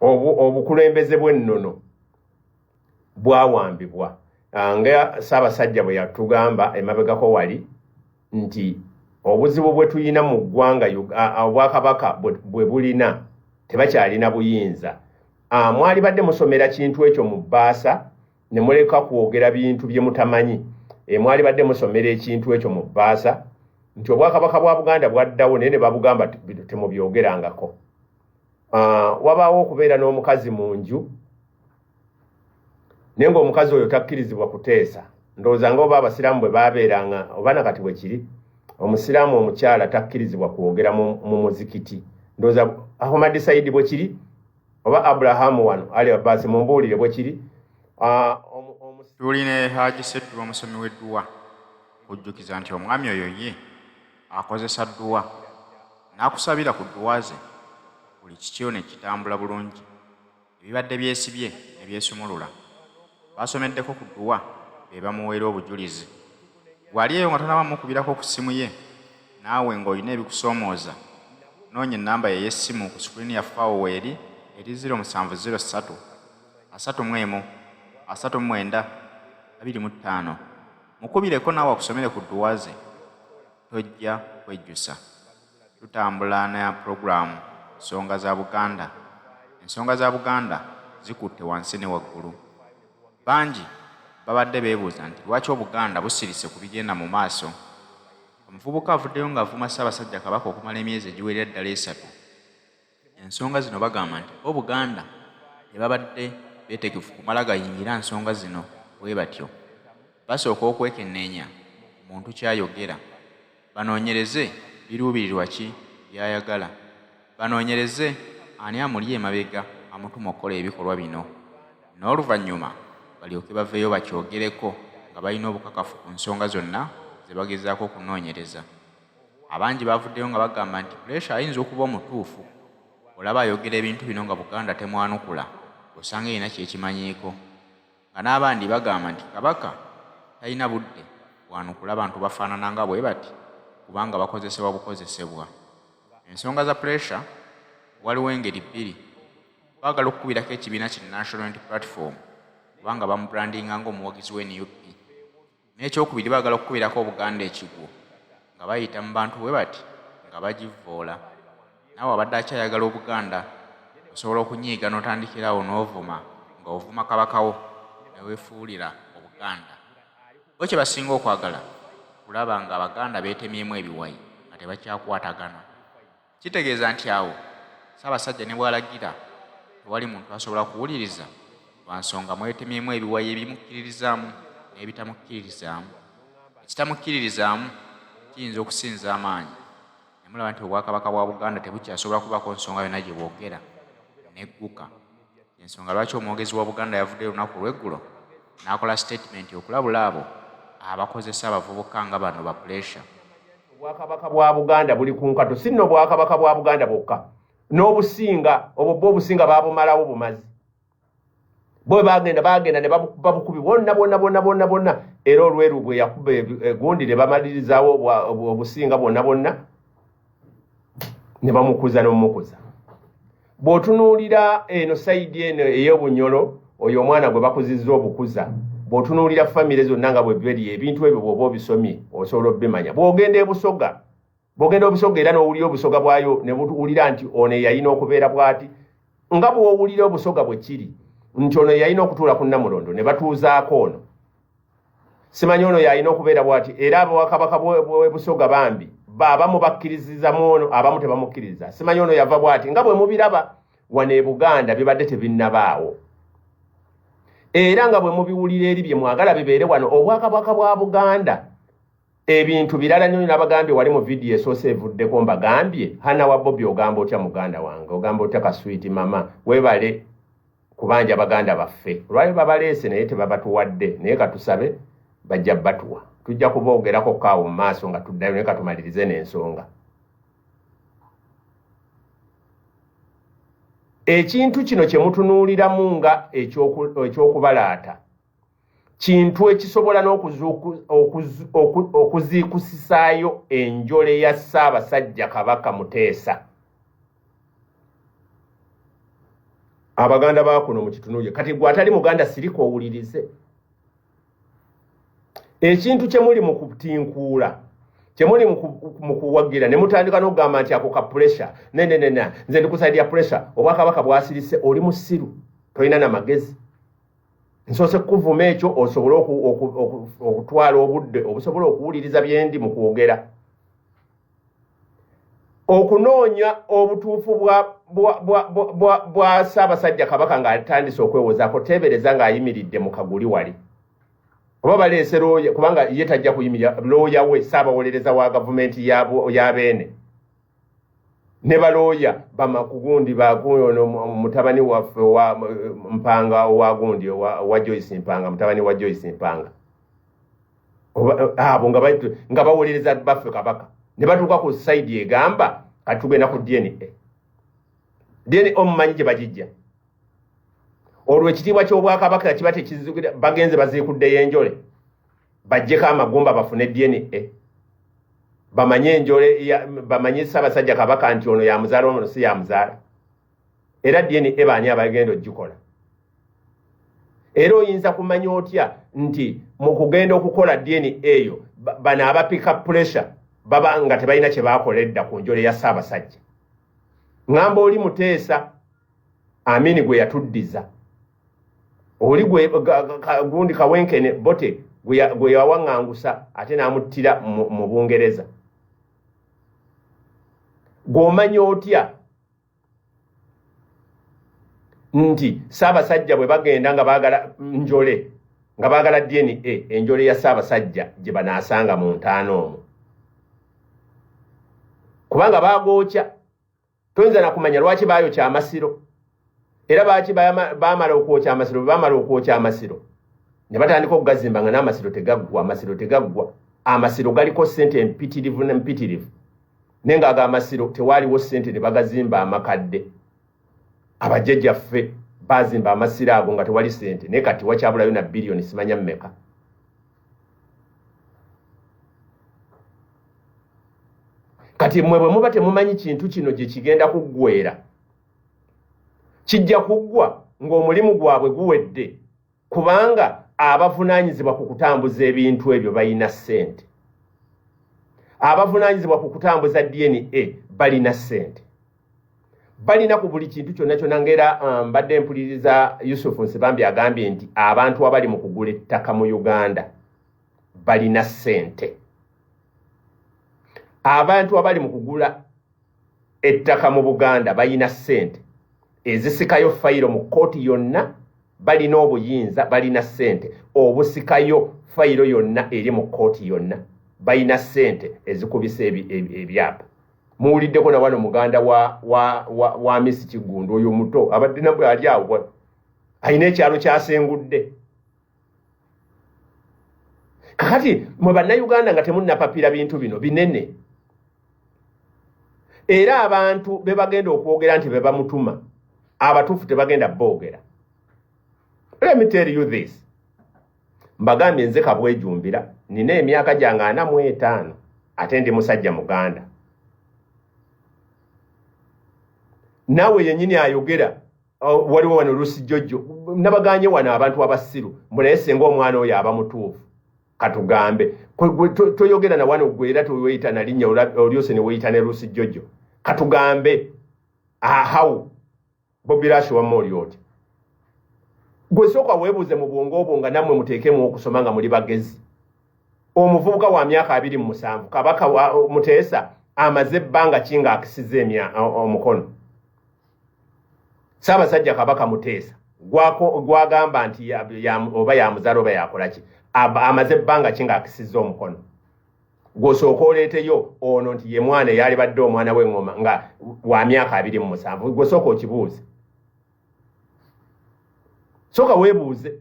obukulembeze bw'ennono bwawambibwa nga Ssaabasajja bwe yatugamba emabegako wali nti obuzibu bwe tuyina mu ggwanga Obwakabaka bwe bulina tebakyalina buyinza. Mwali badde musomera kintu ekyo mu bbaasa ne muleka kwogera bintu bye mutamanyi. Mwali badde musomera ekintu ekyo mu bbaasa nti Obwakabaka bwa Buganda bwaddawo naye ne babugamba temubyogerangako. Wabaawo okubeera n'omukazi mu nju naye ng'omukazi oyo takkirizibwa kuteesa. Ndowooza nga oba abasiraamu bwe baabeeranga oba nakati bwe kiri omusiraamu omukyala takkirizibwa kwogera mu muzikiti. Ndowooza Ahmad Said bwe kiri oba Abrahamu wano Ali Abbas mumbuulire bwe kiri. Tuline Haji Seddu omusomi w'edduwa kujjukiza nti omwami oyo ye akozesa dduwa n'akusabira ku dduwa ze buli kikyo ne kitambula bulungi. Ebibadde byesibye ne byesumulula basomeddeko ku dduwa be bamuweera obujulizi. Gwali eyo nga tonaba mukubirako ku ssimu ye naawe ng'olina ebikusoomooza noonya ennamba ye y'essimu ku sikulini ya faawo weeri eri 0703 31 39 25. Mukubireko naawe akusomere ku dduwa ze tojja kwejjusa. Tutambula na puroguramu ensonga za Buganda. Ensonga za Buganda zikutte wansi ne waggulu. Bangi babadde beebuuza nti lwaki Obuganda busirise ku bigenda mu maaso. Omuvubuka avuddeyo ng'avuma Ssaabasajja Kabaka okumala emyezi egiwerera ddala 3. Ensonga zino bagamba nti Obuganda tebabadde beetegefu kumala gayingira nsonga zino bwe batyo. Basooka okwekenneenya omuntu kyayogera, banoonyereze biruubirirwa ki by'ayagala, banoonyereze ani amuli emabega amutuma okukola ebikolwa bino, n'oluvannyuma balyoke baveeyo bakyogereko nga balina obukakafu ku nsonga zonna ze bagezaako okunoonyereza. Abangi bavuddeyo nga bagamba nti puleesha ayinza okuba omutuufu. Olaba ayogera ebintu bino nga Buganda temwanukula, osanga erina kyekimanyiiko. Nga n'abandi bagamba nti Kabaka talina budde bwanukula abantu bafaanana nga bwe bati kubanga bakozesebwa bukozesebwa. Ensonga za puleesha waliwo engeri bbiri. Baagala okukubirako ekibiina ki National Unity Platform kubanga bamubrandinga ng'omuwagizi w'NUP. N'ekyokubiri baagala okukubirako Obuganda ekigwo nga bayita mu bantu bwe bati nga bagivvoola. Naawe abadde akyayagala Obuganda osobola okunyiiga n'otandikirawo n'ovuma nga ovuma Kabakawo ne weefuulira Obuganda. Bo kye basinga okwagala kulaba nga Abaganda beetemyemu ebiwayi nga tebakyakwatagana. Kitegeeza nti awo Ssaabasajja ne bw'alagira tewali muntu asobola kuwuliriza lwa nsonga mwetemyemu ebiwayi ebimukkiririzaamu n'ebitamukkiririzaamu. Ekitamukkiririzaamu kiyinza okusinza amaanyi. Ne mulaba nti Obwakabaka bwa Buganda tebukyasobola kubako nsonga yonna gye boogera negguka. Ensonga lwaki omwogezi wa Buganda yavudde olunaku lw'eggulo n'akola statement okulabula abo abakozesa abavubuka nga bano ba puleesha. Obwakabaka bwa Buganda buli ku nkato, si nno Obwakabaka bwa Buganda bwokka, n'obusinga obwo obusinga baabumalawo bumazi. Bwe bagenda ne babukubi bonna era olweru bwe yakuba egundi ne bamalirizaawo obusinga bonna ne bamukuza n'omukuza. Bw'otunuulira eno sayidi eno ey'Obunyolo oyo omwana gwe bakuzizza obukuza, bw'otunuulira famire zonna nga bwe biri ebintu ebyo bw'oba obisomye osobola obimanya. Bw'ogenda Obusoga era n'owulira Obusoga bwayo ne buwulira nti ono yalina okubeera bw'ati, nga bw'owulira Obusoga bwe kiri nti ono yalina okutuula ku Namulondo ne batuuzaako ono. Simanyi ono yalina okubeera bw'ati, era Abawakabaka bw'e Busoga bambi abamu bakkirizizamu ono, abamu tebamukkiriza. Simanyi ono yava bw'ati, nga bwe mubiraba wano e Buganda bibadde tebinnabaawo. Era nga bwe mubiwulira eri bye mwagala bibeere wano, Obwakabaka bwa Buganda ebintu birala nnyo nabagambye wali mu vidiyo esoose evuddeko mbagambye, Hana wa Bobby ogamba otya muganda wange, ogamba otya kaswiti mama, weebale kubanja Baganda baffe. Lwali babaleese naye tebabatuwadde, naye katusabe bajja batuwa. Tujja kuboogerako kaawo mu maaso nga tuddayo naye katumalirize n'ensonga. Ekintu kino kye mutunuuliramu nga eky'okubalaata kintu ekisobola n'okuziikusisaayo enjole ya Ssaabasajja Kabaka Muteesa. abaganda bakuno mu kitundu kati gwe atali muganda siriko owulirize ekintu kyemuli mu kutinkuula kyemuli mu kuwagira ne mutandika n'okugamba nti ako ka pressure nenenena nze ndikusaidia pressure obwakabaka bwasirise oli musiru tolina na magezi nsoose kukuvuma ekyo osobole okutwala obudde obusobola okuwuliriza byendi mu kwogera okunoonya obutuufu bwa Ssaabasajja Kabaka ng'atandise okwewozaako teebereza ng'ayimiridde mu kaguli wali oba baleese looya kubanga ye tajja kuyimirira looya we Ssaabawolereza wa gavumenti y'abeene ne balooya bamakugundi bakuyono mutabani waffe wa Mpanga owa gundi wa Joyce Mpanga mutabani wa Joyce Mpanga abo nga bawolereza baffe Kabaka ne batuuka ku side egamba atugenda ku DNA omumanyi gye bagijja olwo ekitiibwa ky'obwakabaka kiba tekizigula bagenze baziikuddeyo enjole bajjeko amagumba bafune DNA bamanye enjole bamanye Ssaabasajja Kabaka nti ono yamuzaala ono si yamuzaala era DNA baani abagenda ogikola era oyinza kumanya otya nti mu kugenda okukola DNA eyo bano abapika pressure baba nga tebalina kye baakoledda ku njole ya Ssaabasajja ngamba oli Muteesa Amini gwe yatuddiza oli gwe gundi Kawenkene Bote gwe yawaŋŋangusa ate n'amuttira mu Bungereza gw'omanya otya nti Ssaabasajja bwe bagenda nga baagala njole nga baagala DNA enjole ya Ssaabasajja gye banaasanga mu ntaano omwo kubanga baagokya toyinza na kumanya lwaki baayokya amasiro era baaki baamala okwokya amasiro baamala okwokya amasiro ne batandika okugazimba nga n'amasiro tegaggwa amasiro galiko ssente empitirivu naye ng'ago amasiro tewaaliwo ssente ne bagazimba amakadde abajjajjaffe baazimba amasiro ago nga tewali ssente naye kati wakyabulayo na biliyoni simanya mmeka kati mmwe bwe muba temumanyi kintu kino gye kigenda kuggweera kijja kuggwa ng'omulimu gwabwe guwedde kubanga abavunaanyizibwa ku kutambuza ebintu ebyo balina ssente abavunaanyizibwa ku kutambuza DNA balina ssente balina ku buli kintu kyonna kyonna ng'era mbadde mpuliriza Yusufu Nsibambi agambye nti abantu abali mu kugula ettaka mu Uganda balina ssente abantu abali mu kugula ettaka mu Buganda balina ssente ezisikayo fayiro mu kooti yonna balina obuyinza balina ssente obusikayo fayiro yonna eri mu kooti yonna balina ssente ezikubisa ebyapa muwuliddeko na wano muganda wa Miss Kigundo oyo muto abadde nabwe ali awo alina ekyalo kyasengudde kakati mwe bannayuganda nga temunnapapira bintu bino binene era abantu be bagenda okwogera nti be bamutuma abatuufu tebagenda boogera let me tell you this mbagambye nze Kabwejumbira nina emyaka gyange 45 ate ndi musajja muganda nawe yennyini ayogera waliwo wano Lusijjojjo nabaganye wano abantu abasiru mbulaye senga omwana oyo aba mutuufu katugambe toyogera na wano gwe era toyita na linnya olyose ne weyita ne Lusijjojjo katugambe ahawu Bobirashi wa moli oti gwe sooka weebuuze mu bwongo obwo nga nammwe muteekemu okusoma nga muli bagezi omuvubuka wa myaka 27 Kabaka wa Muteesa amaze ebbanga kinga akisize omukono Ssaabasajja Kabaka Muteesa gwagamba nti oba yamuzaala oba yakolaki amaze ebbanga kinga akisize omukono gw'osooka oleeteyo ono nti ye mwana eyali badde omwana w'eŋŋoma nga wa myaka 27 gw'osooka okibuuze soka weebuuze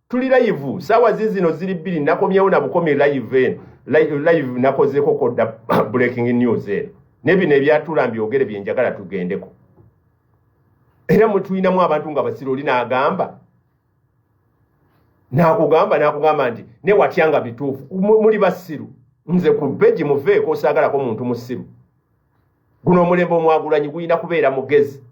tuli live saawa zino ziri 2 nakomyewo na bukomi live nakozeeko kodda breaking news eno nebino ebyatula mbyogere byenjagala tugendeko era mutuyinamu abantu nga basiro oli n'agamba n'akugamba nti ne watyanga bituufu muli basiru nze ku peji muveeko osaagalako muntu musiru guno omulembe omwagulanyi guyina kubeera mugezi